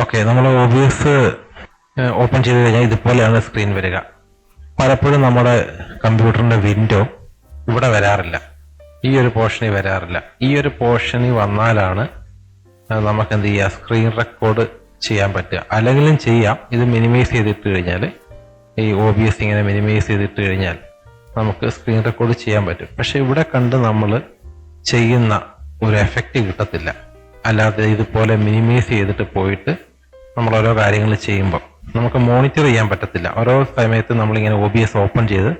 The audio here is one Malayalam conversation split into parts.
ഓക്കെ, നമ്മൾ OBS ഓപ്പൺ ചെയ്ത് കഴിഞ്ഞാൽ ഇതുപോലെയാണ് സ്ക്രീൻ വരിക. പലപ്പോഴും നമ്മുടെ കമ്പ്യൂട്ടറിന്റെ വിൻഡോ ഇവിടെ വരാറില്ല, ഈ ഒരു പോർഷനിൽ വരാറില്ല. ഈ ഒരു പോർഷനിൽ വന്നാലാണ് നമുക്ക് എന്ത് ചെയ്യുക, സ്ക്രീൻ റെക്കോർഡ് ചെയ്യാൻ പറ്റുക. അല്ലെങ്കിലും ചെയ്യാം, ഇത് മിനിമൈസ് ചെയ്തിട്ട് കഴിഞ്ഞാൽ, ഈ OBS ഇങ്ങനെ മിനിമൈസ് ചെയ്തിട്ട് കഴിഞ്ഞാൽ നമുക്ക് സ്ക്രീൻ റെക്കോർഡ് ചെയ്യാൻ പറ്റും. പക്ഷെ ഇവിടെ കണ്ട് നമ്മൾ ചെയ്യുന്ന ഒരു എഫക്റ്റ് കിട്ടത്തില്ല. അല്ലാതെ ഇതുപോലെ മിനിമൈസ് ചെയ്തിട്ട് പോയിട്ട് നമ്മൾ ഓരോ കാര്യങ്ങൾ ചെയ്യുമ്പോൾ നമുക്ക് മോണിറ്റർ ചെയ്യാൻ പറ്റത്തില്ല. ഓരോ സമയത്ത് നമ്മളിങ്ങനെ OBS ഓപ്പൺ ചെയ്ത്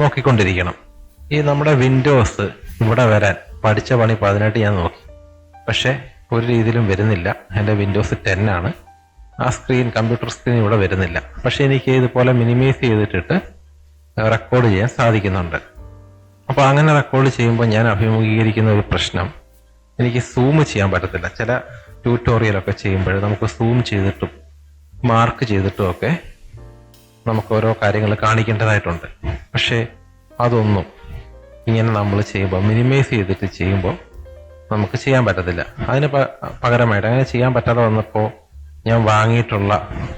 നോക്കിക്കൊണ്ടിരിക്കണം. ഈ നമ്മുടെ വിൻഡോസ് ഇവിടെ വരാൻ പഠിച്ച പണി 18 ഞാൻ നോക്കി, പക്ഷെ ഒരു രീതിയിലും വരുന്നില്ല. എൻ്റെ വിൻഡോസ് 10 ആണ്. ആ സ്ക്രീൻ, കമ്പ്യൂട്ടർ സ്ക്രീൻ ഇവിടെ വരുന്നില്ല. പക്ഷെ എനിക്ക് ഇതുപോലെ മിനിമൈസ് ചെയ്തിട്ടിട്ട് റെക്കോർഡ് ചെയ്യാൻ സാധിക്കുന്നുണ്ട്. അപ്പോൾ അങ്ങനെ റെക്കോർഡ് ചെയ്യുമ്പോൾ ഞാൻ അഭിമുഖീകരിക്കുന്ന ഒരു പ്രശ്നം, എനിക്ക് സൂം ചെയ്യാൻ പറ്റത്തില്ല. ചില ട്യൂട്ടോറിയലൊക്കെ ചെയ്യുമ്പോൾ നമുക്ക് സൂം ചെയ്തിട്ടും മാർക്ക് ചെയ്തിട്ടും ഒക്കെ നമുക്ക് ഓരോ കാര്യങ്ങൾ കാണിക്കേണ്ടതായിട്ടുണ്ട്. പക്ഷേ അതൊന്നും ഇങ്ങനെ നമ്മൾ ചെയ്യുമ്പോൾ, മിനിമൈസ് ചെയ്തിട്ട് ചെയ്യുമ്പോൾ നമുക്ക് ചെയ്യാൻ പറ്റത്തില്ല. അതിന് പകരമായിട്ട് അങ്ങനെ ചെയ്യാൻ പറ്റാതെ വന്നപ്പോൾ ഞാൻ വാങ്ങിയിട്ടുള്ള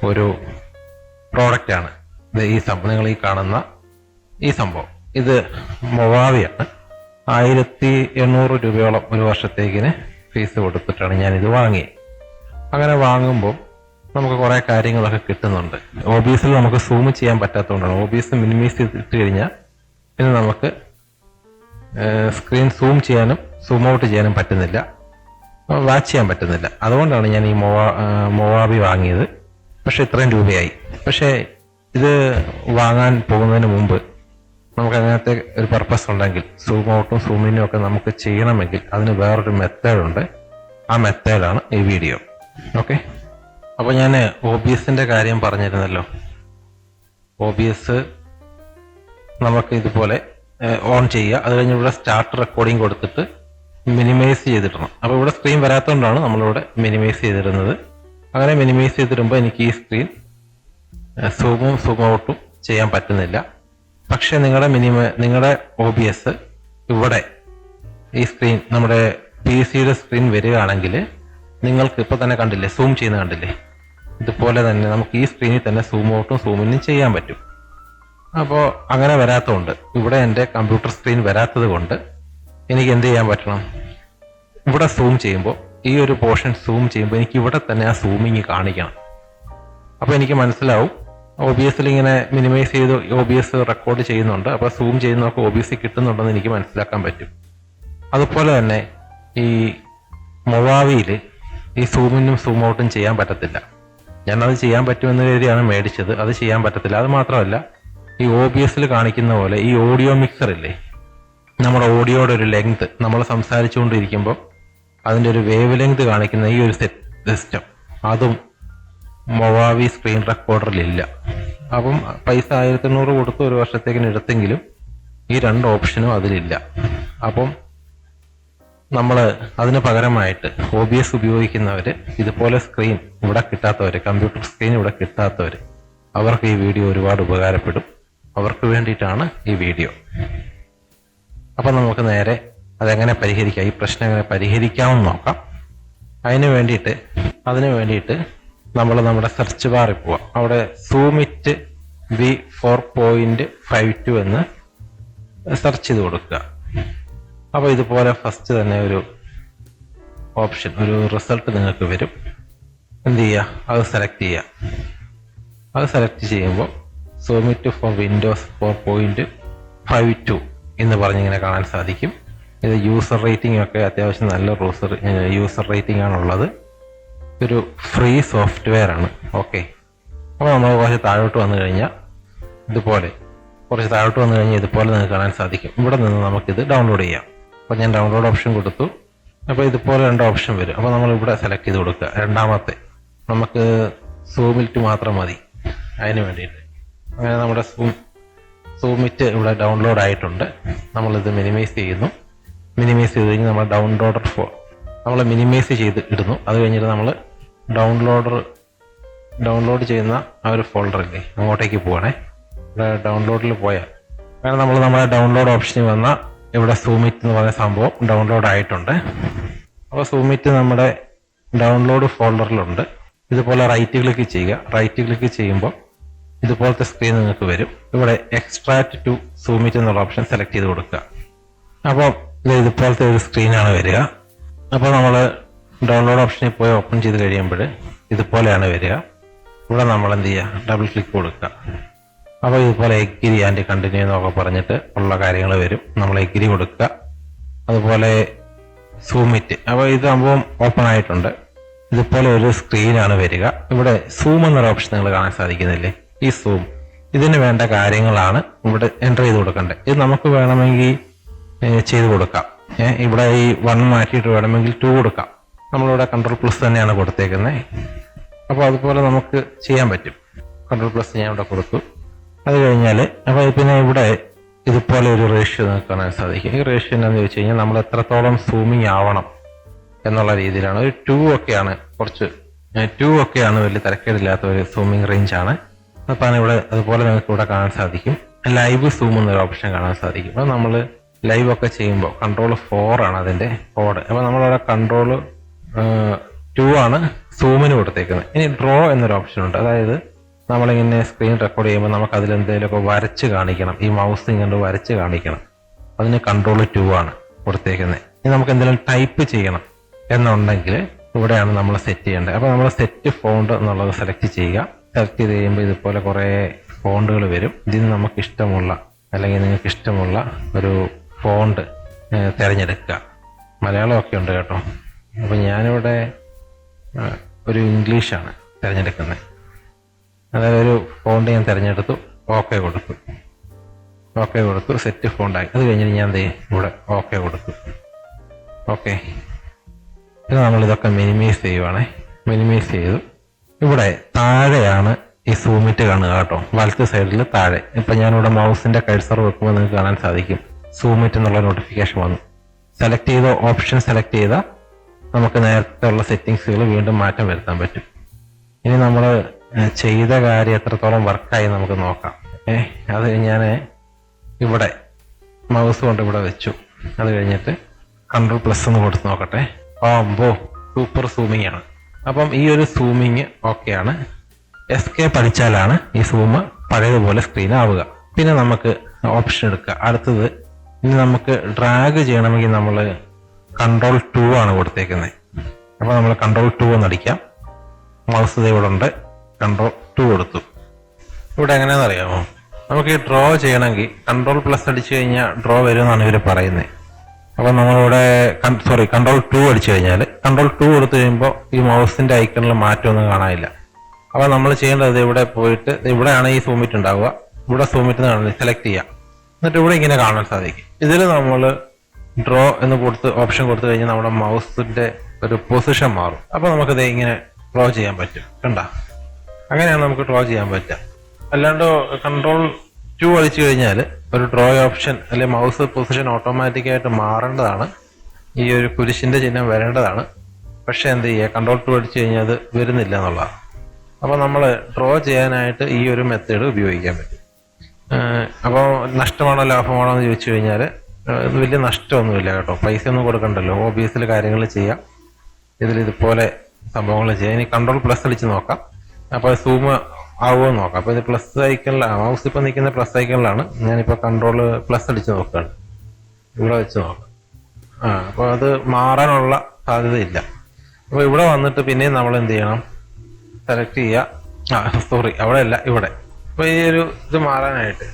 ഒരു പ്രോഡക്റ്റാണ് ഈ സംഭവം, നിങ്ങൾ ഈ കാണുന്ന ഈ സംഭവം. ഇത് മൊവാവിയാണ്. 1800 രൂപയോളം ഒരു വർഷത്തേക്കിന് ഫീസ് കൊടുത്തിട്ടാണ് ഞാനിത് വാങ്ങിയത്. അങ്ങനെ വാങ്ങുമ്പോൾ നമുക്ക് കുറേ കാര്യങ്ങളൊക്കെ കിട്ടുന്നുണ്ട്. OBS നമുക്ക് സൂം ചെയ്യാൻ പറ്റാത്തതുകൊണ്ടാണ്. OBS മിനിമൈസ് ചെയ്തിട്ട് കഴിഞ്ഞാൽ പിന്നെ നമുക്ക് സ്ക്രീൻ സൂം ചെയ്യാനും സൂം ഔട്ട് ചെയ്യാനും പറ്റുന്നില്ല, വാച്ച് ചെയ്യാൻ പറ്റുന്നില്ല. അതുകൊണ്ടാണ് ഞാൻ ഈ മൊവാവി വാങ്ങിയത്. പക്ഷെ ഇത്രയും രൂപയായി. പക്ഷേ ഇത് വാങ്ങാൻ പോകുന്നതിന് മുമ്പ് നമുക്ക് അങ്ങനത്തെ ഒരു പർപ്പസ് ഉണ്ടെങ്കിൽ, സൂം ഔട്ടും സൂമിനും ഒക്കെ നമുക്ക് ചെയ്യണമെങ്കിൽ അതിന് വേറൊരു മെത്തേഡുണ്ട്. ആ മെത്തേഡാണ് ഈ വീഡിയോ. ഓക്കെ, അപ്പോൾ ഞാൻ OBSന്റെ കാര്യം പറഞ്ഞിരുന്നല്ലോ. OBS നമുക്ക് ഇതുപോലെ ഓൺ ചെയ്യുക. അത് കഴിഞ്ഞ് ഇവിടെ സ്റ്റാർട്ട് റെക്കോർഡിംഗ് കൊടുത്തിട്ട് മിനിമൈസ് ചെയ്തിടണം. അപ്പോൾ ഇവിടെ സ്ക്രീൻ വരാത്തതുകൊണ്ടാണ് നമ്മളിവിടെ മിനിമൈസ് ചെയ്തിരുന്നത്. അങ്ങനെ മിനിമൈസ് ചെയ്തിടുമ്പോൾ എനിക്ക് ഈ സ്ക്രീൻ സൂമും സൂം ഔട്ടും ചെയ്യാൻ പറ്റുന്നില്ല. പക്ഷെ നിങ്ങളുടെ OBS ഇവിടെ ഈ സ്ക്രീൻ, നമ്മുടെ PC-യുടെ സ്ക്രീൻ വരികയാണെങ്കിൽ നിങ്ങൾക്ക് ഇപ്പോൾ തന്നെ കണ്ടില്ലേ, സൂം ചെയ്യുന്ന കണ്ടില്ലേ, ഇതുപോലെ തന്നെ നമുക്ക് ഈ സ്ക്രീനിൽ തന്നെ സൂം ഔട്ടും സൂമിനും ചെയ്യാൻ പറ്റും. അപ്പോൾ അങ്ങനെ വരാത്തതുകൊണ്ട്, ഇവിടെ എൻ്റെ കമ്പ്യൂട്ടർ സ്ക്രീൻ വരാത്തത് കൊണ്ട് എനിക്ക് എന്ത് ചെയ്യാൻ പറ്റണം, ഇവിടെ സൂം ചെയ്യുമ്പോൾ, ഈ ഒരു പോർഷൻ സൂം ചെയ്യുമ്പോൾ എനിക്ക് ഇവിടെ തന്നെ ആ സൂമിങ് കാണിക്കണം. അപ്പോൾ എനിക്ക് മനസ്സിലാവും OBS ഇങ്ങനെ മിനിമൈസ് ചെയ്ത് OBS റെക്കോർഡ് ചെയ്യുന്നുണ്ട്, അപ്പോൾ സൂം ചെയ്യുന്നതൊക്കെ OBS കിട്ടുന്നുണ്ടെന്ന് എനിക്ക് മനസ്സിലാക്കാൻ പറ്റും. അതുപോലെ തന്നെ ഈ മൊവാവിയിൽ ഈ സൂമിനും സൂം ഔട്ടും ചെയ്യാൻ പറ്റത്തില്ല. ഞാനത് ചെയ്യാൻ പറ്റുമെന്ന രീതിയാണ് മേടിച്ചത്. അത് ചെയ്യാൻ പറ്റത്തില്ല. അത് മാത്രമല്ല, ഈ OBS കാണിക്കുന്ന പോലെ ഈ ഓഡിയോ മിക്സർ ഇല്ലേ, നമ്മുടെ ഓഡിയോയുടെ ഒരു ലെങ്ത്, നമ്മൾ സംസാരിച്ചുകൊണ്ടിരിക്കുമ്പോൾ അതിൻ്റെ ഒരു വേവ് ലെങ്ത് കാണിക്കുന്ന ഈ ഒരു സിസ്റ്റം, അതും മൊവാവി സ്ക്രീൻ റെക്കോർഡറിലില്ല. അപ്പം പൈസ 1800 കൊടുത്ത് ഒരു വർഷത്തേക്കിന് എടുത്തെങ്കിലും ഈ 2 ഓപ്ഷനും അതിലില്ല. അപ്പം നമ്മൾ അതിന് പകരമായിട്ട് OBS ഉപയോഗിക്കുന്നവർ, ഇതുപോലെ സ്ക്രീൻ ഇവിടെ കിട്ടാത്തവർ, കമ്പ്യൂട്ടർ സ്ക്രീൻ ഇവിടെ കിട്ടാത്തവർ, അവർക്ക് ഈ വീഡിയോ ഒരുപാട് ഉപകാരപ്പെടും. അവർക്ക് വേണ്ടിയിട്ടാണ് ഈ വീഡിയോ. അപ്പം നമുക്ക് നേരെ അതെങ്ങനെ പരിഹരിക്കാം, ഈ പ്രശ്നം എങ്ങനെ പരിഹരിക്കാമെന്ന് നോക്കാം. അതിന് വേണ്ടിയിട്ട് നമ്മൾ നമ്മുടെ സെർച്ച് ബാറിൽ പോവാം. അവിടെ സൂമിറ്റ് V4.52 എന്ന് സെർച്ച് ചെയ്ത് കൊടുക്കുക. അപ്പോൾ ഇതുപോലെ ഫസ്റ്റ് തന്നെ ഒരു ഓപ്ഷൻ, ഒരു റിസൾട്ട് നിങ്ങൾക്ക് വരും. എന്ത് ചെയ്യുക, അത് സെലക്ട് ചെയ്യുക. അത് സെലക്ട് ചെയ്യുമ്പോൾ സൂമിറ്റ് ഫോർ വിൻഡോസ് 4.52 എന്ന് പറഞ്ഞിങ്ങനെ കാണാൻ സാധിക്കും. ഇത് യൂസർ റേറ്റിംഗ് ഒക്കെ അത്യാവശ്യം നല്ല യൂസർ റേറ്റിംഗ് ആണുള്ളത്. ഒരു ഫ്രീ സോഫ്റ്റ്വെയർ ആണ്. ഓക്കെ, അപ്പോൾ നമ്മൾ കുറച്ച് താഴോട്ട് വന്നു കഴിഞ്ഞാൽ ഇതുപോലെ നിങ്ങൾക്ക് കാണാൻ സാധിക്കും. ഇവിടെ നിന്ന് നമുക്കിത് ഡൗൺലോഡ് ചെയ്യാം. അപ്പോൾ ഞാൻ ഡൗൺലോഡ് ഓപ്ഷൻ കൊടുത്തു. അപ്പോൾ ഇതുപോലെ 2 ഓപ്ഷൻ വരും. അപ്പോൾ നമ്മൾ ഇവിടെ സെലക്ട് ചെയ്ത് കൊടുക്കുക. രണ്ടാമത്തെ, നമുക്ക് സൂമിറ്റ് മാത്രം മതി അതിന് വേണ്ടിയിട്ട്. അങ്ങനെ നമ്മുടെ സൂമിറ്റ് ഇവിടെ ഡൗൺലോഡ് ആയിട്ടുണ്ട്. നമ്മളിത് മിനിമൈസ് ചെയ്യുന്നു. മിനിമൈസ് ചെയ്ത് കഴിഞ്ഞ് നമ്മൾ നമ്മൾ മിനിമൈസ് ചെയ്ത് ഇടുന്നു. അത് കഴിഞ്ഞിട്ട് നമ്മൾ ഡൗൺലോഡ് ചെയ്യുന്ന ആ ഒരു ഫോൾഡറില്ലേ, അങ്ങോട്ടേക്ക് പോവാണേ. ഇവിടെ ഡൗൺലോഡിൽ പോയാൽ കാരണം നമ്മൾ നമ്മുടെ ഡൗൺലോഡ് ഓപ്ഷനിൽ വന്ന ഇവിടെ സൂമിറ്റ് എന്ന് പറയുന്ന സംഭവം ഡൗൺലോഡ് ആയിട്ടുണ്ട്. അപ്പോൾ സൂമിറ്റ് നമ്മുടെ ഡൗൺലോഡ് ഫോൾഡറിലുണ്ട്. ഇതുപോലെ റൈറ്റ് ക്ലിക്ക് ചെയ്യുക. റൈറ്റ് ക്ലിക്ക് ചെയ്യുമ്പോൾ ഇതുപോലത്തെ സ്ക്രീൻ നിങ്ങൾക്ക് വരും. ഇവിടെ എക്സ്ട്രാക്ട് ടു സൂം ഇറ്റ് എന്നുള്ള ഓപ്ഷൻ സെലക്ട് ചെയ്ത് കൊടുക്കുക. അപ്പോൾ ഇതുപോലത്തെ ഒരു സ്ക്രീനാണ് വരിക. അപ്പോൾ നമ്മൾ ഡൗൺലോഡ് ഓപ്ഷനിൽ പോയി ഓപ്പൺ ചെയ്ത് കഴിയുമ്പോൾ ഇതുപോലെയാണ് വരിക. ഇവിടെ നമ്മൾ എന്ത് ചെയ്യുക, ഡബിൾ ക്ലിക്ക് കൊടുക്കുക. അപ്പോൾ ഇതുപോലെ എഗ്രി ആൻഡ് കണ്ടിന്യൂ എന്നൊക്കെ പറഞ്ഞിട്ട് ഉള്ള കാര്യങ്ങൾ വരും. നമ്മൾ എഗ്രി കൊടുക്കുക. അതുപോലെ സൂം ഇറ്റ്. അപ്പോൾ ഇത് സംഭവം ഓപ്പൺ ആയിട്ടുണ്ട്. ഇതുപോലെ ഒരു സ്ക്രീനാണ് വരിക. ഇവിടെ സൂം എന്നൊരു ഓപ്ഷൻ നിങ്ങൾ കാണാൻ സാധിക്കുന്നില്ലേ, ഈ സൂം. ഇതിന് വേണ്ട കാര്യങ്ങളാണ് ഇവിടെ എൻ്റർ ചെയ്ത് കൊടുക്കേണ്ടത്. ഇത് നമുക്ക് വേണമെങ്കിൽ ചെയ്ത് കൊടുക്കാം. ഇവിടെ ഈ 1 മാറ്റിയിട്ട് വേണമെങ്കിൽ 2 കൊടുക്കാം. നമ്മളിവിടെ Ctrl+ തന്നെയാണ് കൊടുത്തേക്കുന്നത്. അപ്പോൾ അതുപോലെ നമുക്ക് ചെയ്യാൻ പറ്റും. Ctrl+ ഞാൻ ഇവിടെ കൊടുത്തു. അത് കഴിഞ്ഞാൽ അപ്പോൾ പിന്നെ ഇവിടെ ഇതുപോലെ ഒരു റേഷ്യോ നിങ്ങൾക്ക് കാണാൻ സാധിക്കും. ഈ റേഷ്യോ എന്താണെന്ന് ചോദിച്ചു കഴിഞ്ഞാൽ നമ്മൾ എത്രത്തോളം സൂമിങ് ആവണം എന്നുള്ള രീതിയിലാണ്. ഒരു 2 ഒക്കെയാണ്, കുറച്ച് 2 ഒക്കെയാണ് വലിയ തിരക്കേടില്ലാത്ത ഒരു സൂമിങ് റേഞ്ചാണ്. അപ്പോൾ ഇവിടെ അതുപോലെ നിങ്ങൾക്ക് ഇവിടെ കാണാൻ സാധിക്കും. ലൈവ് സൂം എന്നൊരു ഓപ്ഷൻ കാണാൻ സാധിക്കും. അപ്പോൾ നമ്മൾ ലൈവ് ഒക്കെ ചെയ്യുമ്പോൾ Ctrl+4 ആണ് അതിൻ്റെ കോഡ്. അപ്പോൾ നമ്മളിവിടെ Ctrl+2 ആണ് സൂമിന് കൊടുത്തേക്കുന്നത്. ഇനി ഡ്രോ എന്നൊരു ഓപ്ഷൻ ഉണ്ട്. അതായത് നമ്മളിങ്ങനെ സ്ക്രീൻ റെക്കോർഡ് ചെയ്യുമ്പോൾ നമുക്ക് അതിൽ എന്തെങ്കിലുമൊക്കെ വരച്ച് കാണിക്കണം. ഈ മൗസ് ഇങ്ങനെ വരച്ച് കാണിക്കണം. അതിന് Ctrl+2 ആണ് കൊടുത്തേക്കുന്നത്. ഇനി നമുക്ക് എന്തെങ്കിലും ടൈപ്പ് ചെയ്യണം എന്നുണ്ടെങ്കിൽ ഇവിടെയാണ് നമ്മൾ സെറ്റ് ചെയ്യേണ്ടത്. അപ്പോൾ നമ്മൾ സെറ്റ് ഫോണ്ട് എന്നുള്ളത് സെലക്ട് ചെയ്യുക. സെലക്ട് ചെയ്ത് കഴിയുമ്പോൾ ഇതുപോലെ കുറേ ഫോണ്ടുകൾ വരും. ഇതിന് നമുക്ക് ഇഷ്ടമുള്ള അല്ലെങ്കിൽ നിങ്ങൾക്ക് ഇഷ്ടമുള്ള ഒരു ഫോണ്ട് തിരഞ്ഞെടുക്കുക. മലയാളമൊക്കെ ഉണ്ട് കേട്ടോ. അപ്പോൾ ഞാനിവിടെ ഒരു ഇംഗ്ലീഷാണ് തിരഞ്ഞെടുക്കുന്നത്. അതായത് ഒരു ഫോണ്ട് ഞാൻ തിരഞ്ഞെടുത്തു. ഓക്കെ കൊടുത്തു സെറ്റ് ഫോണ്ടായി. അത് കഴിഞ്ഞിട്ട് ഞാൻ ഇവിടെ ഓക്കെ കൊടുത്തു. ഓക്കെ, ഇത് നമ്മളിതൊക്കെ മിനിമൈസ് ചെയ്യുവാണേ. മിനിമൈസ് ചെയ്തു. ഇവിടെ താഴെയാണ് ഈ സൂമിറ്റ് കാണുക കേട്ടോ, വലത്തെ സൈഡിൽ താഴെ. ഇപ്പം ഞാനിവിടെ മൗസിന്റെ കഴ്സർ വെക്കുമ്പോൾ നിങ്ങൾക്ക് കാണാൻ സാധിക്കും സൂമിറ്റ് എന്നുള്ള നോട്ടിഫിക്കേഷൻ വന്നു. സെലക്ട് ചെയ്ത ഓപ്ഷൻ സെലക്ട് ചെയ്താൽ നമുക്ക് നേരത്തെ ഉള്ള സെറ്റിങ്സുകൾ വീണ്ടും മാറ്റം വരുത്താൻ പറ്റും. ഇനി നമ്മൾ ചെയ്ത കാര്യം എത്രത്തോളം വർക്കായി നമുക്ക് നോക്കാം. അത് ഞാൻ ഇവിടെ മൗസ് കൊണ്ട് ഇവിടെ വെച്ചു. അത് കഴിഞ്ഞിട്ട് Ctrl+ എന്ന് കൊടുത്ത് നോക്കട്ടെ. സൂപ്പർ സൂമിങ് ആണ്. അപ്പം ഈ ഒരു സൂമിങ് ഓക്കെയാണ്. എസ്കേപ്പ് അടിച്ചാലാണ് ഈ സൂം പഴയതുപോലെ സ്ക്രീൻ ആവുക. പിന്നെ നമുക്ക് ഓപ്ഷൻ എടുക്കുക. അടുത്തത് ഇനി നമുക്ക് ഡ്രാഗ് ചെയ്യണമെങ്കിൽ നമ്മൾ Ctrl+2 ആണ് കൊടുത്തേക്കുന്നത്. അപ്പോൾ നമ്മൾ Ctrl+2 എന്ന് അടിക്കാം. മൗസ് ഇവിടെ ഉണ്ട്. Ctrl+2 കൊടുത്തു. ഇവിടെ എങ്ങനെയാണെന്ന് അറിയാമോ, നമുക്ക് ഈ ഡ്രോ ചെയ്യണമെങ്കിൽ Ctrl+ അടിച്ചു കഴിഞ്ഞാൽ ഡ്രോ വരുമെന്നാണ് ഇവർ പറയുന്നത്. അപ്പോൾ നമ്മളിവിടെ Ctrl+2 അടിച്ചു കഴിഞ്ഞാൽ Ctrl+2 കൊടുത്തു കഴിയുമ്പോൾ ഈ മൗസിന്റെ ഐക്കണിൽ മാറ്റമൊന്നും കാണാനില്ല. അപ്പോൾ നമ്മൾ ചെയ്യേണ്ടത് ഇവിടെ പോയിട്ട് ഇവിടെയാണ് ഈ സൂമിറ്റ് ഉണ്ടാവുക. ഇവിടെ സൂമിറ്റ് സെലക്ട് ചെയ്യാം. എന്നിട്ട് ഇവിടെ ഇങ്ങനെ കാണാൻ സാധിക്കും. ഇതിൽ നമ്മൾ ഡ്രോ എന്ന് ഓപ്ഷൻ കൊടുത്തു കഴിഞ്ഞാൽ നമ്മുടെ മൗസിന്റെ ഒരു പൊസിഷൻ മാറും. അപ്പോൾ നമുക്കിത് ഇങ്ങനെ ഡ്രോ ചെയ്യാൻ പറ്റും. കണ്ട, അങ്ങനെയാണ് നമുക്ക് ഡ്രോ ചെയ്യാൻ പറ്റുക. അല്ലാണ്ട് Ctrl+2 അടിച്ചു കഴിഞ്ഞാൽ ഒരു ഡ്രോ ഓപ്ഷൻ അല്ലെങ്കിൽ മൗസ് പൊസിഷൻ ഓട്ടോമാറ്റിക്കായിട്ട് മാറേണ്ടതാണ്. ഈ ഒരു കുരിശിന്റെ ചിഹ്നം വരേണ്ടതാണ്. പക്ഷെ എന്ത് ചെയ്യുക, Ctrl+2 അടിച്ചു കഴിഞ്ഞാൽ അത് വരുന്നില്ല എന്നുള്ളതാണ്. അപ്പോൾ നമ്മൾ ഡ്രോ ചെയ്യാനായിട്ട് ഈ ഒരു മെത്തേഡ് ഉപയോഗിക്കാൻ പറ്റും. അപ്പോൾ നഷ്ടമാണോ ലാഭമാണോ എന്ന് ചോദിച്ചു കഴിഞ്ഞാൽ വലിയ നഷ്ടമൊന്നുമില്ല കേട്ടോ. പൈസ ഒന്നും കൊടുക്കണ്ടല്ലോ. OBS കാര്യങ്ങൾ ചെയ്യാം. ഇതുപോലെ സംഭവങ്ങൾ ചെയ്യാം. ഇനി Ctrl+ അടിച്ച് നോക്കാം. അപ്പോൾ സൂം ആവുമോ നോക്കാം. അപ്പോൾ ഇത് പ്ലസ് ഐക്കണിലാണ്, മൗസ് ഇപ്പോൾ നിൽക്കുന്ന പ്ലസ് ഐക്കണിലാണ്. ഞാനിപ്പോൾ Ctrl+ അടിച്ച് നോക്കുകയാണ്. ഇവിടെ വെച്ച് നോക്കാം. അപ്പോൾ അത് മാറാനുള്ള സാധ്യതയില്ല. അപ്പോൾ ഇവിടെ വന്നിട്ട് പിന്നെയും നമ്മൾ എന്ത് ചെയ്യണം, സെലക്ട് ചെയ്യുക. അവിടെ അല്ല, ഇവിടെ. അപ്പോൾ ഈ ഒരു ഇത് മാറാനായിട്ട്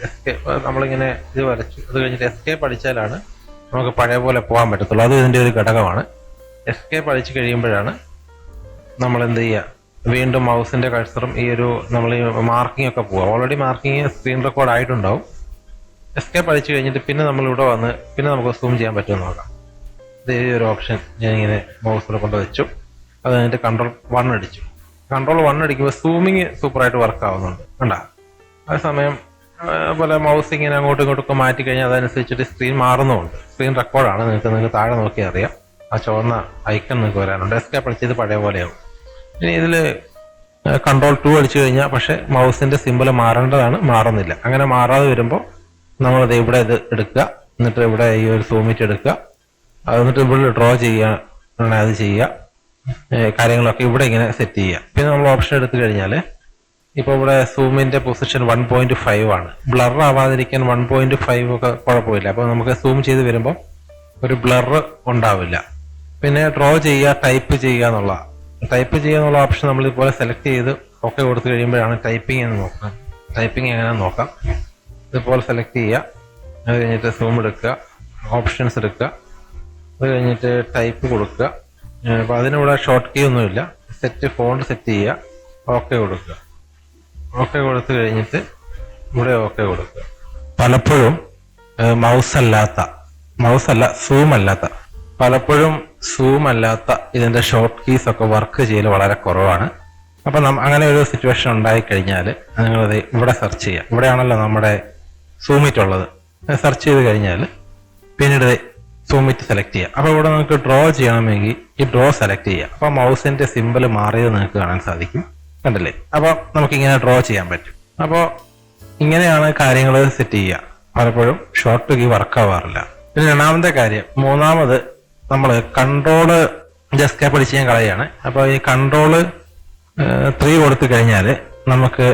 നമ്മളിങ്ങനെ ഇത് വരച്ചു. അത് കഴിഞ്ഞിട്ട് എസ്കേപ്പ് അടിച്ചാലാണ് നമുക്ക് പഴയ പോലെ പോകാൻ പറ്റത്തുള്ളൂ. അത് ഇതിൻ്റെ ഒരു ഘടകമാണ്. എസ്കേപ്പ് അടിച്ച് കഴിയുമ്പോഴാണ് നമ്മൾ എന്ത് ചെയ്യുക, വീണ്ടും മൗസിന്റെ കഴ്സറും ഈ ഒരു നമ്മൾ ഈ മാർക്കിംഗ് ഒക്കെ പോവുക. ഓൾറെഡി മാർക്കിംഗ് സ്ക്രീൻ റെക്കോർഡ് ആയിട്ടുണ്ടാവും. എസ്കേപ്പ് അടിച്ചു കഴിഞ്ഞിട്ട് പിന്നെ നമ്മൾ ഇവിടെ വന്ന് പിന്നെ നമുക്ക് സൂം ചെയ്യാൻ പറ്റുമെന്ന് നോക്കാം. ഇത് ഈ ഒരു ഓപ്ഷൻ ഞാനിങ്ങനെ മൗസിനെ കൊണ്ട് വെച്ചു. അത് കഴിഞ്ഞിട്ട് Ctrl+1 അടിച്ചു. Ctrl+1 അടിക്കുമ്പോൾ സൂമിങ് സൂപ്പറായിട്ട് വർക്ക് ആവുന്നുണ്ട്. കണ്ടാ, അതേസമയം പോലെ മൗസ് ഇങ്ങനെ അങ്ങോട്ടും ഇങ്ങോട്ടൊക്കെ മാറ്റി കഴിഞ്ഞാൽ അതനുസരിച്ചിട്ട് സ്ക്രീൻ മാറുന്നുമുണ്ട്. സ്ക്രീൻ റെക്കോർഡാണ്. നിങ്ങൾക്ക് താഴെ നോക്കിയാൽ അറിയാം. ആ ചുവന്ന ഐക്കൺ നിങ്ങൾക്ക് വരാനുണ്ട്. എസ്കേപ്പ് അടിച്ചത് പഴയ പോലെയാവും. ഇനി ഇതിൽ Ctrl+2 അടിച്ചു കഴിഞ്ഞാൽ പക്ഷെ മൗസിന്റെ സിമ്പിൾ മാറേണ്ടതാണ്, മാറുന്നില്ല. അങ്ങനെ മാറാതെ വരുമ്പോൾ നമ്മളത് ഇവിടെ ഇത് എടുക്കുക. എന്നിട്ട് ഇവിടെ ഈ ഒരു സൂമിറ്റ് എടുക്കുക. എന്നിട്ട് ഇവിടെ ഡ്രോ ചെയ്യുക, അത് ചെയ്യുക. കാര്യങ്ങളൊക്കെ ഇവിടെ ഇങ്ങനെ സെറ്റ് ചെയ്യുക. പിന്നെ നമ്മൾ ഓപ്ഷൻ എടുത്തു കഴിഞ്ഞാൽ ഇപ്പോൾ ഇവിടെ സൂമിന്റെ പൊസിഷൻ 1.5 ആണ്. ബ്ലർ ആവാതിരിക്കാൻ 1.5 ഒക്കെ കുഴപ്പമില്ല. അപ്പോൾ നമുക്ക് സൂം ചെയ്ത് വരുമ്പോൾ ഒരു ബ്ലർ ഉണ്ടാവില്ല. പിന്നെ ഡ്രോ ചെയ്യുക, ടൈപ്പ് ചെയ്യുക എന്നുള്ള ഓപ്ഷൻ നമ്മൾ ഇതുപോലെ സെലക്ട് ചെയ്ത് ഓക്കെ കൊടുത്തു കഴിയുമ്പോഴാണ് ടൈപ്പിംഗ് എന്ന് നോക്കാം. ടൈപ്പിംഗ് എങ്ങനെയാണെന്ന് നോക്കാം. ഇതുപോലെ സെലക്ട് ചെയ്യുക, അത് കഴിഞ്ഞിട്ട് സൂം എടുക്കുക, ഓപ്ഷൻസ് എടുക്കുക, അത് കഴിഞ്ഞിട്ട് ടൈപ്പ് കൊടുക്കുക. അപ്പോൾ അതിനിവിടെ ഷോർട്ട് കീ ഒന്നുമില്ല. ഫോണ്ട് സെറ്റ് ചെയ്യുക, ഓക്കെ കൊടുക്കുക. ഓക്കെ കൊടുത്തു കഴിഞ്ഞിട്ട് ഇവിടെ ഓക്കെ കൊടുക്കുക. പലപ്പോഴും പലപ്പോഴും സൂം അല്ലാത്ത ഇതിന്റെ ഷോർട്ട് കീസ് ഒക്കെ വർക്ക് ചെയ്യൽ വളരെ കുറവാണ്. അപ്പൊ അങ്ങനെ ഒരു സിറ്റുവേഷൻ ഉണ്ടായിക്കഴിഞ്ഞാൽ നിങ്ങളത് ഇവിടെ സെർച്ച് ചെയ്യുക. ഇവിടെയാണല്ലോ നമ്മുടെ സൂമിറ്റ് ഉള്ളത്. സെർച്ച് ചെയ്ത് കഴിഞ്ഞാൽ പിന്നീട് സൂമിറ്റ് സെലക്ട് ചെയ്യുക. അപ്പോൾ ഇവിടെ നിങ്ങൾക്ക് ഡ്രോ ചെയ്യണമെങ്കിൽ ഈ ഡ്രോ സെലക്ട് ചെയ്യുക. അപ്പോൾ മൗസിന്റെ സിമ്പിൾ മാറിയത് നിങ്ങൾക്ക് കാണാൻ സാധിക്കും, കണ്ടില്ലേ? അപ്പോൾ നമുക്കിങ്ങനെ ഡ്രോ ചെയ്യാൻ പറ്റും. അപ്പോൾ ഇങ്ങനെയാണ് കാര്യങ്ങൾ സെറ്റ് ചെയ്യുക. പലപ്പോഴും ഷോർട്ട് കീ വർക്ക് ആവാറില്ല. പിന്നെ രണ്ടാമത്തെ കാര്യം, മൂന്നാമത് നമ്മൾ കൺട്രോള് എസ്കേപ്പ് അടിച്ച് ഞാൻ കളയാണ്. അപ്പോൾ ഈ കൺട്രോള് 3 കൊടുത്തു കഴിഞ്ഞാൽ നമുക്ക്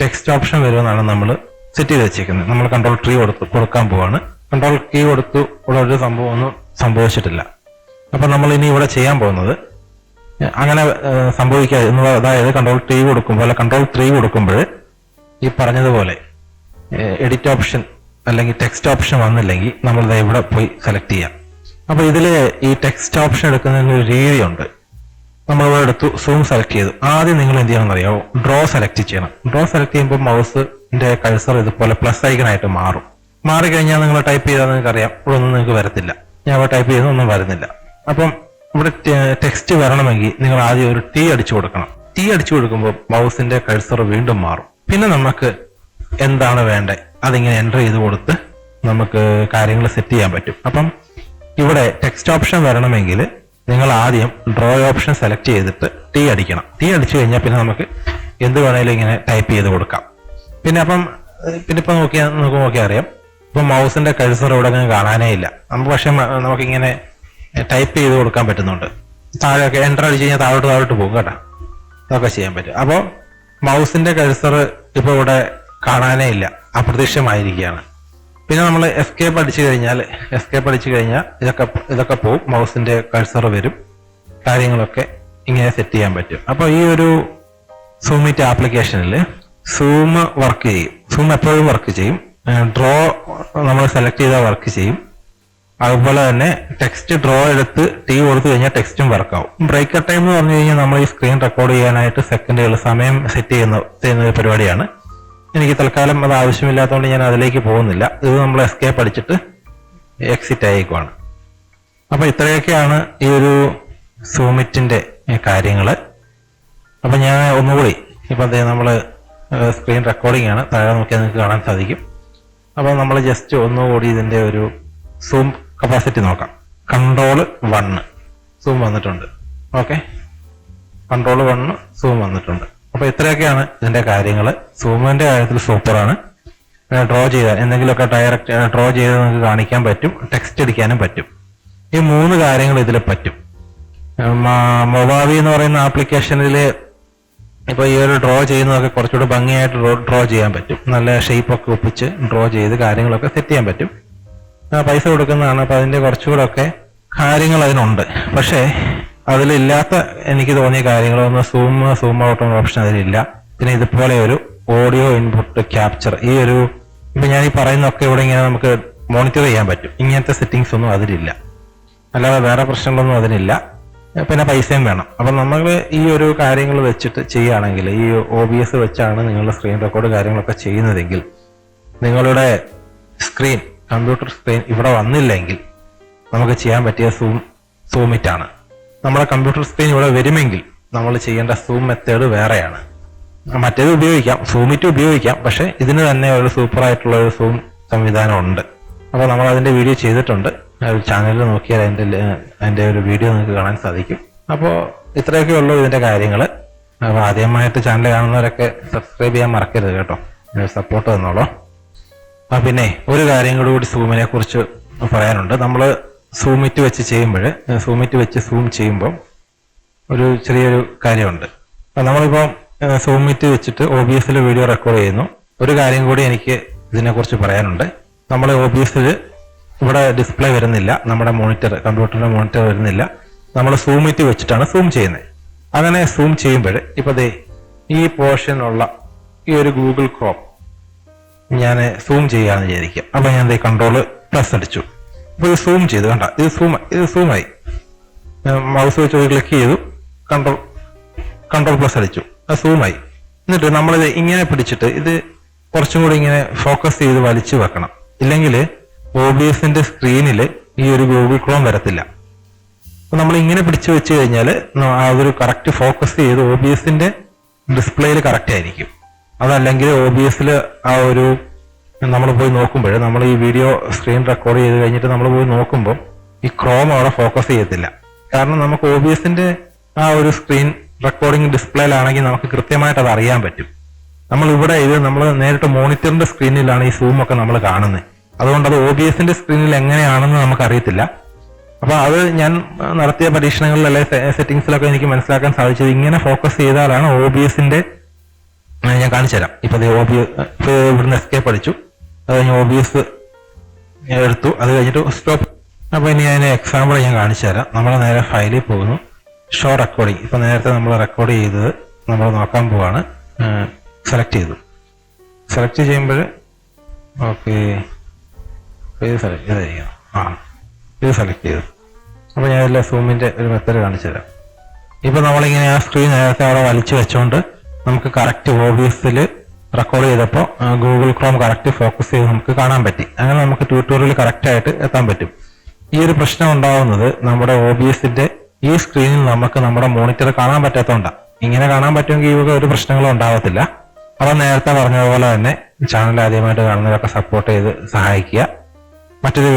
ടെക്സ്റ്റ് ഓപ്ഷൻ വരുമെന്നാണ് നമ്മൾ സെറ്റ് ചെയ്ത് വെച്ചേക്കുന്നത്. നമ്മൾ കൺട്രോൾ 3 കൊടുക്കാൻ പോവാണ്. കൺട്രോൾ കീ കൊടുത്തു, ഇവിടെ ഒരു സംഭവം ഒന്നും സംഭവിച്ചിട്ടില്ല. അപ്പൊ നമ്മൾ ഇനി ഇവിടെ ചെയ്യാൻ പോകുന്നത് അങ്ങനെ സംഭവിക്കാതെ, അതായത് കൺട്രോൾ 3 കൊടുക്കുമ്പോൾ ഈ പറഞ്ഞതുപോലെ എഡിറ്റ് ഓപ്ഷൻ അല്ലെങ്കിൽ ടെക്സ്റ്റ് ഓപ്ഷൻ വന്നില്ലെങ്കിൽ നമ്മൾ ഇവിടെ പോയി സെലക്ട് ചെയ്യാം. അപ്പൊ ഇതില് ഈ ടെക്സ്റ്റ് ഓപ്ഷൻ എടുക്കുന്നതിന് ഒരു രീതിയുണ്ട്. നമ്മൾ ഇവിടെ എടുത്തു, സൂം സെലക്ട് ചെയ്തു. ആദ്യം നിങ്ങൾ എന്ത് ചെയ്യണമെന്ന് അറിയാമോ? ഡ്രോ സെലക്ട് ചെയ്യണം. ഡ്രോ സെലക്ട് ചെയ്യുമ്പോൾ മൗസിന്റെ കഴ്സർ ഇതുപോലെ പ്ലസ് ഐക്കണായിട്ട് മാറും. മാറിക്കഴിഞ്ഞാൽ നിങ്ങൾ ടൈപ്പ് ചെയ്താൽ നിങ്ങൾക്ക് അറിയാം, ഇവിടെ ഒന്നും നിങ്ങൾക്ക് വരത്തില്ല. ഞാൻ ഇവിടെ ടൈപ്പ് ചെയ്താൽ ഒന്നും വരുന്നില്ല. അപ്പം ഇവിടെ ടെക്സ്റ്റ് വരണമെങ്കിൽ നിങ്ങൾ ആദ്യം ഒരു ടി അടിച്ചു കൊടുക്കണം. ടി അടിച്ചു കൊടുക്കുമ്പോൾ മൗസിന്റെ കഴ്സർ വീണ്ടും മാറും. പിന്നെ നമുക്ക് എന്താണ് വേണ്ടത് അതിങ്ങനെ എൻ്റർ ചെയ്ത് കൊടുത്ത് നമുക്ക് കാര്യങ്ങൾ സെറ്റ് ചെയ്യാൻ പറ്റും. അപ്പം ഇവിടെ ടെക്സ്റ്റ് ഓപ്ഷൻ വരണമെങ്കിൽ നിങ്ങൾ ആദ്യം ഡ്രോ ഓപ്ഷൻ സെലക്ട് ചെയ്തിട്ട് ടി അടിക്കണം. ടി അടിച്ചു കഴിഞ്ഞാൽ പിന്നെ നമുക്ക് എന്ത് വേണേലും ഇങ്ങനെ ടൈപ്പ് ചെയ്ത് കൊടുക്കാം. പിന്നെ ഇപ്പൊ നോക്കിയാൽ അറിയാം, ഇപ്പൊ മൗസിന്റെ കഴ്സർ ഇവിടെ കാണാനേ ഇല്ല. പക്ഷെ നമുക്കിങ്ങനെ ടൈപ്പ് ചെയ്ത് കൊടുക്കാൻ പറ്റുന്നുണ്ട്. താഴെയൊക്കെ എൻ്റർ അടിച്ചു കഴിഞ്ഞാൽ താഴോട്ട് പോകും കേട്ടോ. അതൊക്കെ ചെയ്യാൻ പറ്റും. അപ്പോൾ മൗസിന്റെ കഴ്സർ ഇപ്പൊ ഇവിടെ കാണാനേ ഇല്ല, അപ്രത്യക്ഷമായിരിക്കുകയാണ്. പിന്നെ നമ്മൾ എസ്കേപ്പ് അടിച്ചു കഴിഞ്ഞാൽ ഇതൊക്കെ പോവും, മൗസിന്റെ കഴ്സർ വരും, കാര്യങ്ങളൊക്കെ ഇങ്ങനെ സെറ്റ് ചെയ്യാൻ പറ്റും. അപ്പൊ ഈ ഒരു സൂമിറ്റ് ആപ്ലിക്കേഷനിൽ സൂം വർക്ക് ചെയ്യും. സൂം എപ്പോഴും വർക്ക് ചെയ്യും. ഡ്രോ നമ്മൾ സെലക്ട് ചെയ്താൽ വർക്ക് ചെയ്യും. അതുപോലെ തന്നെ ടെക്സ്റ്റ് ഡ്രോ എടുത്ത് ടി കൊടുത്തു കഴിഞ്ഞാൽ ടെക്സ്റ്റും വർക്കാവും. ബ്രേക്കർ ടൈം എന്ന് പറഞ്ഞു കഴിഞ്ഞാൽ നമ്മൾ ഈ സ്ക്രീൻ റെക്കോർഡ് ചെയ്യാനായിട്ട് സെക്കൻഡുകൾ സമയം സെറ്റ് ചെയ്യുന്ന ഒരു പരിപാടിയാണ്. എനിക്ക് തൽക്കാലം അത് ആവശ്യമില്ലാത്തതുകൊണ്ട് ഞാൻ അതിലേക്ക് പോകുന്നില്ല. ഇത് നമ്മൾ എസ്കേപ്പ് അടിച്ചിട്ട് എക്സിറ്റ് ആയേക്കുവാണ്. അപ്പൊ ഇത്രയൊക്കെയാണ് ഈ ഒരു സൂമിറ്റിന്റെ കാര്യങ്ങള്. അപ്പൊ ഞാൻ ഒന്നുകൂടി ഇപ്പൊ നമ്മള് സ്ക്രീൻ റെക്കോർഡിംഗ് ആണ്, താഴെ നോക്കിയാൽ നിങ്ങൾക്ക് കാണാൻ സാധിക്കും. അപ്പൊ നമ്മൾ ജസ്റ്റ് ഒന്നുകൂടി ഇതിന്റെ ഒരു സൂം കപ്പാസിറ്റി നോക്കാം. കൺട്രോൾ 1 സൂം വന്നിട്ടുണ്ട്. ഓക്കെ, കൺട്രോൾ 1 സൂം വന്നിട്ടുണ്ട്. അപ്പൊ ഇത്രയൊക്കെയാണ് ഇതിന്റെ കാര്യങ്ങൾ. സൂമിന്റെ കാര്യത്തിൽ സൂപ്പറാണ്. ഡ്രോ ചെയ്താൽ എന്തെങ്കിലുമൊക്കെ ഡയറക്റ്റ് ഡ്രോ ചെയ്ത് നിങ്ങൾക്ക് കാണിക്കാൻ പറ്റും, ടെക്സ്റ്റ് അടിക്കാനും പറ്റും. ഈ 3 കാര്യങ്ങൾ ഇതിൽ പറ്റും. മൊവാവി എന്ന് പറയുന്ന ആപ്ലിക്കേഷനിൽ ഇപ്പൊ ഈ ഒരു ഡ്രോ ചെയ്യുന്നതൊക്കെ കുറച്ചുകൂടി ഭംഗിയായിട്ട് ഡ്രോ ചെയ്യാൻ പറ്റും. നല്ല ഷേപ്പൊക്കെ ഒപ്പിച്ച് ഡ്രോ ചെയ്ത് കാര്യങ്ങളൊക്കെ സെറ്റ് ചെയ്യാൻ പറ്റും. പൈസ കൊടുക്കുന്നതാണ്. അപ്പൊ അതിന്റെ കുറച്ചുകൂടെ ഒക്കെ കാര്യങ്ങൾ അതിനുണ്ട്. പക്ഷേ അതിലില്ലാത്ത എനിക്ക് തോന്നിയ കാര്യങ്ങളൊന്നും സൂം ഔട്ട് ഓപ്ഷൻ അതിലില്ല. പിന്നെ ഇതുപോലെ ഒരു ഓഡിയോ ഇൻപുട്ട് ക്യാപ്ചർ, ഈ ഒരു ഇപ്പൊ ഞാൻ ഈ പറയുന്നൊക്കെ ഇവിടെ ഇങ്ങനെ നമുക്ക് മോണിറ്റർ ചെയ്യാൻ പറ്റും. ഇങ്ങനത്തെ സെറ്റിങ്സ് ഒന്നും അതിലില്ല. അല്ലാതെ വേറെ പ്രശ്നങ്ങളൊന്നും അതിനില്ല. പിന്നെ പൈസയും വേണം. അപ്പൊ നമ്മൾ ഈ ഒരു കാര്യങ്ങൾ വെച്ചിട്ട് ചെയ്യുകയാണെങ്കിൽ, ഈ OBS വെച്ചാണ് നിങ്ങളുടെ സ്ക്രീൻ റെക്കോർഡ് കാര്യങ്ങളൊക്കെ ചെയ്യുന്നതെങ്കിൽ, നിങ്ങളുടെ സ്ക്രീൻ കമ്പ്യൂട്ടർ സ്ക്രീൻ ഇവിടെ വന്നില്ലെങ്കിൽ നമുക്ക് ചെയ്യാൻ പറ്റിയ സൂമിറ്റ് ആണ്. നമ്മുടെ കമ്പ്യൂട്ടർ സ്ക്രീൻ ഇവിടെ വരുമെങ്കിൽ നമ്മൾ ചെയ്യേണ്ട സൂം മെത്തേഡ് വേറെയാണ്. മറ്റേത് ഉപയോഗിക്കാം, സൂമിറ്റ് ഉപയോഗിക്കാം. പക്ഷെ ഇതിന് തന്നെ ഒരു സൂപ്പർ ആയിട്ടുള്ള ഒരു സൂം സംവിധാനം ഉണ്ട്. അപ്പോൾ നമ്മൾ അതിന്റെ വീഡിയോ ചെയ്തിട്ടുണ്ട്. ചാനലിൽ നോക്കിയാൽ അതിന്റെ ഒരു വീഡിയോ നിങ്ങൾക്ക് കാണാൻ സാധിക്കും. അപ്പോൾ ഇത്രയൊക്കെ ഉള്ളൂ ഇതിന്റെ കാര്യങ്ങൾ. അപ്പോൾ ആദ്യമായിട്ട് ചാനൽ കാണുന്നവരൊക്കെ സബ്സ്ക്രൈബ് ചെയ്യാൻ മറക്കരുത് കേട്ടോ, സപ്പോർട്ട് തന്നോളൂ. പിന്നെ ഒരു കാര്യം കൂടി സൂമിനെ കുറിച്ച് പറയാനുണ്ട്. നമ്മൾ സൂമിറ്റ് വെച്ച് സൂം ചെയ്യുമ്പോൾ ഒരു ചെറിയൊരു കാര്യമുണ്ട്. അപ്പൊ നമ്മളിപ്പോൾ സൂം മീറ്റ് വെച്ചിട്ട് OBS വീഡിയോ റെക്കോർഡ് ചെയ്യുന്നു. ഒരു കാര്യം കൂടി എനിക്ക് ഇതിനെക്കുറിച്ച് പറയാനുണ്ട്. നമ്മൾ OBS ഇവിടെ ഡിസ്പ്ലേ വരുന്നില്ല, നമ്മുടെ കമ്പ്യൂട്ടറിന്റെ മോണിറ്റർ വരുന്നില്ല. നമ്മൾ സൂം മീറ്റ് വെച്ചിട്ടാണ് സൂം ചെയ്യുന്നത്. അങ്ങനെ സൂം ചെയ്യുമ്പോൾ ഇപ്പൊ ഈ പോർഷനുള്ള ഈ ഒരു ഗൂഗിൾ ക്രോം ഞാൻ സൂം ചെയ്യാന്ന് വിചാരിക്കാം. അപ്പൊ ഞാൻ Ctrl+ അടിച്ചു. അപ്പൊ ഇത് സൂം ചെയ്തു, കണ്ട ഇത് സൂമായി. മൗസ് വെച്ച് ഒരു ക്ലിക്ക് ചെയ്തു, Ctrl+ അടിച്ചു, അത് സൂമായി. എന്നിട്ട് നമ്മളിത് ഇങ്ങനെ പിടിച്ചിട്ട് ഇത് കുറച്ചും കൂടി ഇങ്ങനെ ഫോക്കസ് ചെയ്ത് വലിച്ചു വെക്കണം. ഇല്ലെങ്കിൽ OBSന്റെ സ്ക്രീനിൽ ഈ ഒരു ഗൂഗിൾ ക്രോം വരത്തില്ല. അപ്പൊ നമ്മൾ ഇങ്ങനെ പിടിച്ചു വെച്ച് കഴിഞ്ഞാൽ അതൊരു കറക്റ്റ് ഫോക്കസ് ചെയ്ത് OBSന്റെ ഡിസ്പ്ലേയിൽ കറക്റ്റ് ആയിരിക്കും. അതല്ലെങ്കിൽ OBS ആ ഒരു നമ്മൾ പോയി നോക്കുമ്പോൾ, നമ്മൾ ഈ വീഡിയോ സ്ക്രീൻ റെക്കോർഡ് ചെയ്ത് കഴിഞ്ഞിട്ട് നമ്മൾ പോയി നോക്കുമ്പോൾ ഈ ക്രോം അവിടെ ഫോക്കസ് ചെയ്യത്തില്ല. കാരണം നമുക്ക് OBSന്റെ ആ ഒരു സ്ക്രീൻ റെക്കോർഡിംഗ് ഡിസ്പ്ലേയിലാണെങ്കിൽ നമുക്ക് കൃത്യമായിട്ട് അത് അറിയാൻ പറ്റും. നമ്മൾ നേരിട്ട് മോണിറ്ററിന്റെ സ്ക്രീനിലാണ് ഈ സൂം ഒക്കെ നമ്മൾ കാണുന്നത്. അതുകൊണ്ട് അത് OBSന്റെ സ്ക്രീനിൽ എങ്ങനെയാണെന്ന് നമുക്ക് അറിയത്തില്ല. അപ്പൊ അത് ഞാൻ നടത്തിയ പരീക്ഷണങ്ങളിലെ സെറ്റിംഗ്സിലൊക്കെ എനിക്ക് മനസ്സിലാക്കാൻ സാധിച്ചത് ഇങ്ങനെ ഫോക്കസ് ചെയ്താലാണ് OBSന്റെ. ഞാൻ കാണിച്ചു തരാം. ഇപ്പൊ ഇവിടുന്ന് എസ്കേപ്പ് അടിച്ചു, അത് കഴിഞ്ഞ് OBS എടുത്തു, അത് കഴിഞ്ഞിട്ട് സ്റ്റോപ്പ്. അപ്പൊ ഇനി അതിന് എക്സാമ്പിൾ ഞാൻ കാണിച്ചു തരാം. നമ്മൾ നേരെ ഫയലിൽ പോകുന്നു, ഷോ റെക്കോർഡിങ്. ഇപ്പൊ നേരത്തെ നമ്മൾ റെക്കോർഡ് ചെയ്തത് നമ്മൾ നോക്കാൻ പോവാണ്. സെലക്ട് ചെയ്തു. സെലക്ട് ചെയ്യുമ്പോൾ ഓക്കെ ഇത് സെലക്ട് ചെയ്തു. അപ്പൊ ഞാൻ ഇതിലെ സൂമിന്റെ ഒരു മെത്തേഡ് കാണിച്ചു തരാം. ഇപ്പൊ നമ്മളിങ്ങനെ ആ സ്ക്രീൻ നേരത്തെ അവിടെ വലിച്ചു വെച്ചോണ്ട് നമുക്ക് കറക്റ്റ് OBS റെക്കോർഡ് ചെയ്തപ്പോൾ ഗൂഗിൾ ക്രോം കറക്റ്റ് ഫോക്കസ് ചെയ്ത് നമുക്ക് കാണാൻ പറ്റി. അങ്ങനെ നമുക്ക് ട്യൂട്ടോറിയൽ കറക്റ്റ് ആയിട്ട് എത്താൻ പറ്റും. ഈ ഒരു പ്രശ്നം ഉണ്ടാവുന്നത് നമ്മുടെ OBSന്റെ ഈ സ്ക്രീനിൽ നമുക്ക് നമ്മുടെ മോണിറ്റർ കാണാൻ പറ്റാത്തതുകൊണ്ടാണ്. ഇങ്ങനെ കാണാൻ പറ്റുമെങ്കിൽ ഇവ ഒരു പ്രശ്നങ്ങളും ഉണ്ടാവത്തില്ല. അപ്പൊ നേരത്തെ പറഞ്ഞതുപോലെ തന്നെ ചാനൽ ആദ്യമായിട്ട് കാണുന്നവരൊക്കെ സപ്പോർട്ട് ചെയ്ത് സഹായിക്കുക. മറ്റൊരു